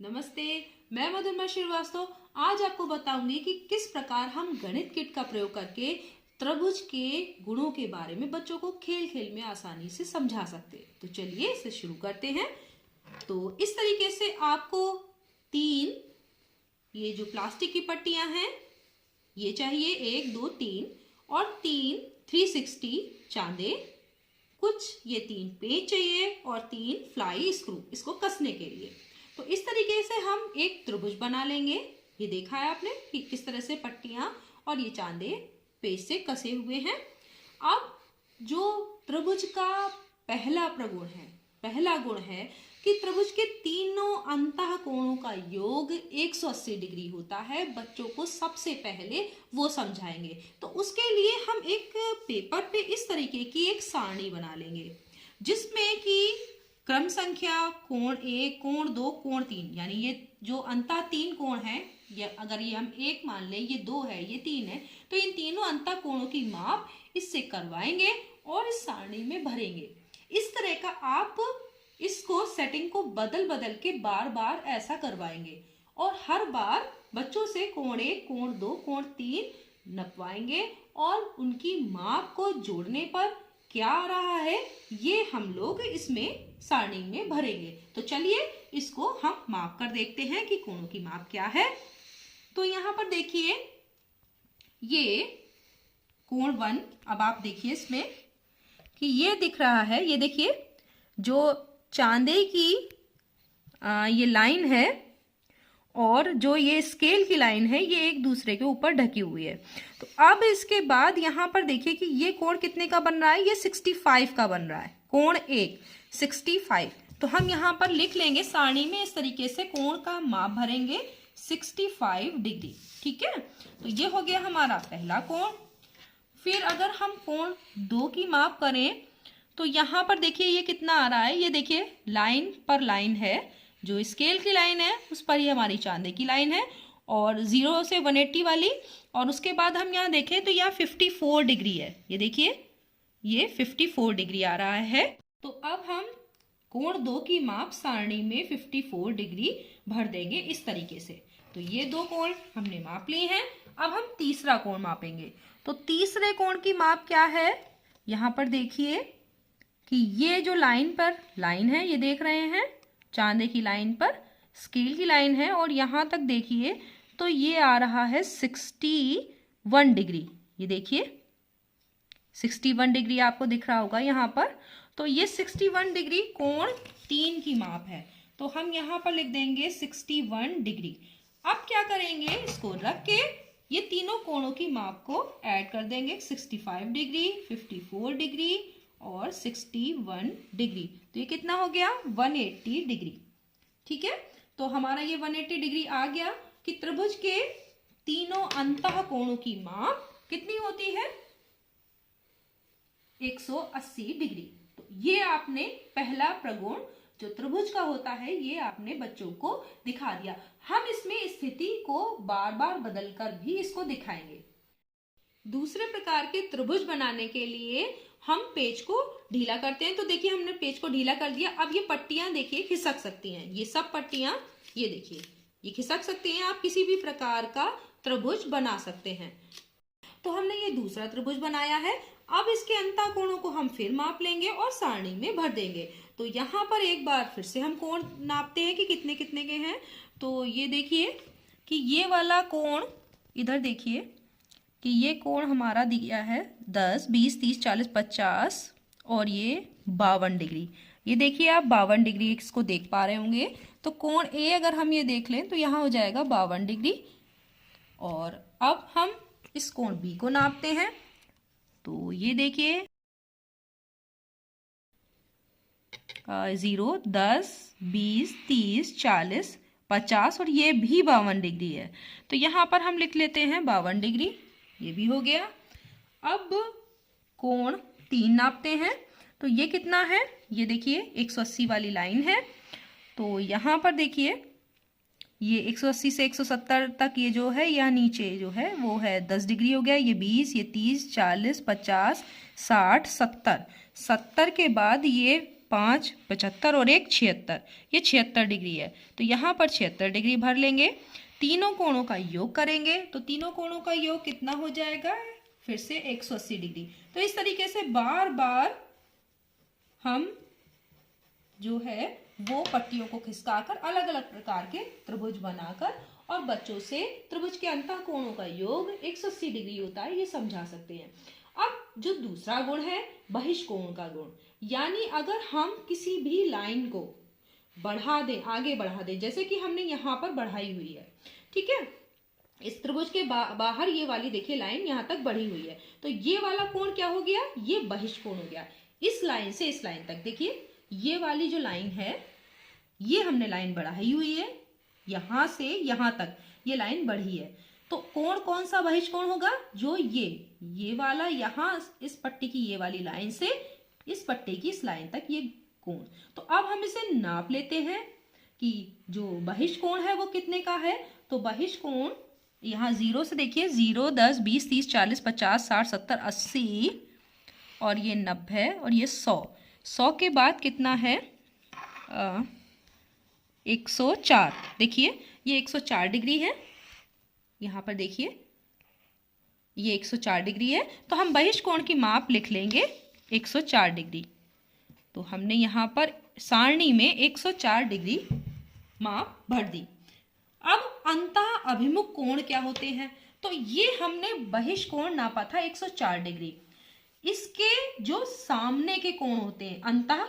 नमस्ते। मैं मधुरमा श्रीवास्तव आज आपको बताऊंगी कि किस प्रकार हम गणित किट का प्रयोग करके त्रिभुज के गुणों के बारे में बच्चों को खेल खेल में आसानी से समझा सकते हैं। तो चलिए इसे शुरू करते हैं। तो इस तरीके से आपको तीन ये जो प्लास्टिक की पट्टियां हैं ये चाहिए, 1 2 3 और 360 चांदे, कुछ ये 3 पेज चाहिए और 3 फ्लाई स्क्रू इसको कसने के लिए। तो इस तरीके से हम एक त्रिभुज बना लेंगे। ये देखा है आपने कि किस तरह से पट्टियां और ये चांदे पेज से कसे हुए हैं। अब जो त्रिभुज का पहला गुण है कि त्रिभुज के तीनों अंतः कोणों का योग 180 डिग्री होता है। बच्चों को सबसे पहले वो समझाएंगे। तो उसके लिए हम एक पेपर पे इस तरीके की एक सारणी बना लेंगे जिसमें कि क्रम संख्या कोण 1, कोण 2, कोण 3, यानी ये जो अंतः 3 कोण है, या अगर ये हम 1 मान लें, ये 2 है, ये 3 है, तो इन तीनों अंतः कोणों की माप इससे करवाएंगे और इस सारणी में भरेंगे। इस तरह का आप इसको सेटिंग को बदल बदल के बार बार ऐसा करवाएंगे और हर बार बच्चों से कोण 1, कोण 2, कोण 3 नपवाएंगे और उनकी माप को जोड़ने पर क्या आ रहा है ये हम लोग इसमें सारणी में भरेंगे। तो चलिए इसको हम माप कर देखते हैं कि कोणों की माप क्या है। तो यहां पर देखिए ये कोण 1, अब आप देखिए इसमें कि ये दिख रहा है, ये देखिए जो चांदे की ये लाइन है और जो ये स्केल की लाइन है ये एक दूसरे के ऊपर ढकी हुई है। तो अब इसके बाद यहाँ पर देखिए कि ये कोण कितने का बन रहा है, ये 65 का बन रहा है। कोण 1 65। तो हम यहाँ पर लिख लेंगे सारणी में इस तरीके से कोण का माप भरेंगे 65 डिग्री। ठीक है, तो ये हो गया हमारा पहला कोण। फिर अगर हम कोण 2 की माप करें तो यहाँ पर देखिए ये कितना आ रहा है, ये देखिए लाइन पर लाइन है, जो स्केल की लाइन है उस पर ही हमारी चांदे की लाइन है और 0 से 180 वाली। और उसके बाद हम यहाँ देखें तो यहाँ 54 डिग्री है, ये देखिए ये 54 डिग्री आ रहा है। तो अब हम कोण 2 की माप सारणी में 54 डिग्री भर देंगे इस तरीके से। तो ये 2 कोण हमने माप लिए हैं। अब हम तीसरा कोण मापेंगे। तो तीसरे कोण की माप क्या है, यहाँ पर देखिए कि ये जो लाइन पर लाइन है, ये देख रहे हैं चांदे की लाइन पर स्केल की लाइन है और यहाँ तक देखिए तो ये आ रहा है 61 डिग्री। ये देखिए 61 डिग्री आपको दिख रहा होगा यहाँ पर। तो ये 61 डिग्री कोण 3 की माप है। तो हम यहाँ पर लिख देंगे 61 डिग्री। अब क्या करेंगे, इसको रख के ये तीनों कोणों की माप को ऐड कर देंगे, 65 डिग्री, 54 डिग्री और 61 डिग्री। तो ये कितना हो गया, 180 डिग्री। ठीक है, तो हमारा ये 180 डिग्री आ गया कि त्रिभुज के तीनों अंतः कोणों की माप कितनी होती है, 180 डिग्री। तो ये आपने पहला प्रगुण जो त्रिभुज का होता है ये आपने बच्चों को दिखा दिया। हम इसमें स्थिति को बार बार बदलकर भी इसको दिखाएंगे। दूसरे प्रकार के त्रिभुज बनाने के लिए हम पेज को ढीला करते हैं। तो देखिए हमने पेज को ढीला कर दिया। अब ये पट्टियां देखिए खिसक सकती हैं, ये सब पट्टियां ये देखिए ये खिसक सकती हैं। आप किसी भी प्रकार का त्रिभुज बना सकते हैं। तो हमने ये दूसरा त्रिभुज बनाया है। अब इसके अंतः कोणों को हम फिर माप लेंगे और सारणी में भर देंगे। तो यहाँ पर एक बार फिर से हम कोण नापते हैं कि कितने कितने के हैं। तो ये देखिए कि ये वाला कोण, इधर देखिए कि ये कोण हमारा दिया है 10, 20, 30, 40, 50 और ये 52 डिग्री। ये देखिए आप 52 डिग्री इसको देख पा रहे होंगे। तो कोण ए अगर हम ये देख लें तो यहाँ हो जाएगा 52 डिग्री। और अब हम इस कोण बी को नापते हैं। तो ये देखिए 0, 10, 20, 30, 40, 50 और ये भी 52 डिग्री है। तो यहाँ पर हम लिख लेते हैं 52 डिग्री, ये भी हो गया। अब कोण 3 नापते हैं। तो ये कितना है, ये देखिए 180 वाली लाइन है। तो यहाँ पर देखिए ये 180 से 170 तक ये जो है या नीचे जो है वो है 10 डिग्री हो गया। ये 20, ये 30, 40, 50, 60, 70 के बाद ये 5, 75 और एक 76, ये 76 डिग्री है। तो यहाँ पर 76 डिग्री भर लेंगे, तीनों कोणों का योग करेंगे तो तीनों कोणों का योग कितना हो जाएगा, फिर से 180 डिग्री। तो इस तरीके से बार बार हम जो है वो पट्टियों को खिसकाकर अलग अलग प्रकार के त्रिभुज बनाकर और बच्चों से त्रिभुज के अंतः कोणों का योग 180 डिग्री होता है ये समझा सकते हैं। अब जो दूसरा गुण है बहिष्कोण का गुण, यानी अगर हम किसी भी लाइन को बढ़ा दें, आगे बढ़ा दें, जैसे कि हमने यहाँ पर बढ़ाई हुई है, ठीक है, इस त्रिभुज के बाहर ये वाली देखिए लाइन यहाँ तक बढ़ी हुई है, तो ये वाला कोण क्या हो गया, ये बहिष्कोण हो गया। इस लाइन से इस लाइन तक देखिए ये वाली जो लाइन है ये हमने लाइन बढ़ाई हुई है, यहां से यहां तक ये लाइन बढ़ी है, तो कोण कौन सा बहिष्कोण होगा, जो ये वाला यहां इस पट्टी की ये वाली लाइन से इस पट्टी की इस लाइन तक ये कोण। तो अब हम इसे नाप लेते हैं कि जो बहिष्कोण है वो कितने का है। तो बहिष्कोण यहाँ 0 से देखिए 0, 10, 20, 30, 40, 50, 60, 70, 80 और ये 90 और ये 100। 100 के बाद कितना है 104। देखिए ये 104 डिग्री है, यहाँ पर देखिए ये 104 डिग्री है, तो हम बहिष्कोण की माप लिख लेंगे 104 डिग्री। तो हमने यहाँ पर सारणी में 104 डिग्री माप भर दी। अब अंतः अभिमुख कोण क्या होते हैं, तो ये हमने बहिष्कोण नापा था 104 डिग्री, इसके जो सामने के कोण होते हैं, अंतः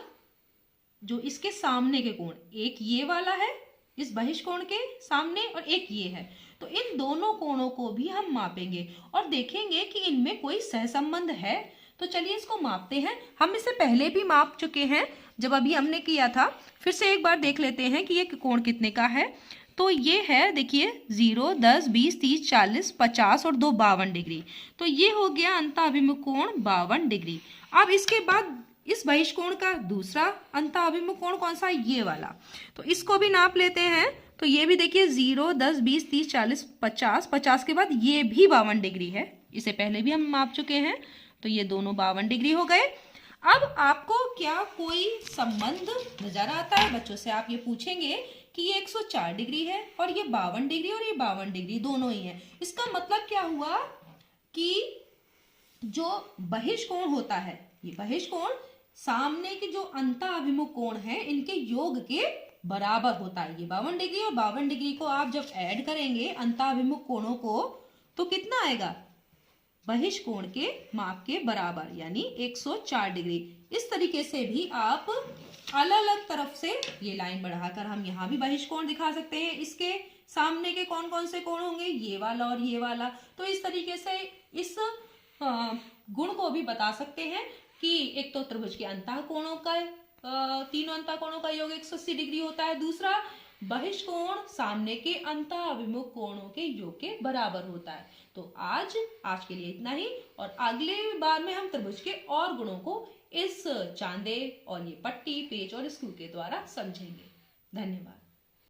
जो इसके सामने के कोण, एक ये वाला है इस बहिष्कोण के सामने और एक ये है, तो इन दोनों कोणों को भी हम मापेंगे और देखेंगे कि इनमें कोई सहसंबंध है। तो चलिए इसको मापते हैं। हम इसे पहले भी माप चुके हैं जब अभी हमने किया था, फिर से एक बार देख लेते हैं कि ये कोण कितने का है। तो ये है देखिए 0, 10, 20, 30, 40, 50 और 2 52 डिग्री। तो ये हो गया अंतः अभिमुख कोण 52 डिग्री। अब इसके बाद इस बहिष्कोण का दूसरा अंतः अभिमुख कोण कौन सा, ये वाला, तो इसको भी नाप लेते हैं। तो ये भी देखिए 0, 10, 20, 30, 40, 50, 50 के बाद ये भी 52 डिग्री है, इसे पहले भी हम माप चुके हैं, तो ये दोनों 52 डिग्री हो गए। अब आपको क्या कोई संबंध नजर आता है, बच्चों से आप ये पूछेंगे कि ये 104 डिग्री है और ये 52 डिग्री और ये 52 डिग्री दोनों ही है, इसका मतलब क्या हुआ कि जो बहिष्कोण होता है, ये बहिष्कोण सामने के जो अंतः अभिमुख कोण है इनके योग के बराबर होता है। ये 52 डिग्री और 52 डिग्री को आप जब ऐड करेंगे अंतः अभिमुख कोणों को तो कितना आएगा, बहिष्कोण के माप के बराबर, यानी 104 डिग्री। इस तरीके से भी आप अलग अलग तरफ से ये लाइन बढ़ाकर हम यहाँ भी बहिष्कोण दिखा सकते हैं। इसके सामने के कौन कौन से कोण होंगे, ये वाला और ये वाला। तो इस तरीके से इस गुण को भी बता सकते हैं कि एक तो त्रिभुज के अंतः कोणों का तीनों अंतः कोणों का योग 180 डिग्री होता है, दूसरा बहिष्कोण सामने के अंतः अभिमुख कोणों के योग के बराबर होता है। तो आज के लिए इतना ही, और अगले बार में हम त्रिभुज के और गुणों को इस चांदे और ये पट्टी, पेच और स्क्रू के द्वारा समझेंगे। धन्यवाद।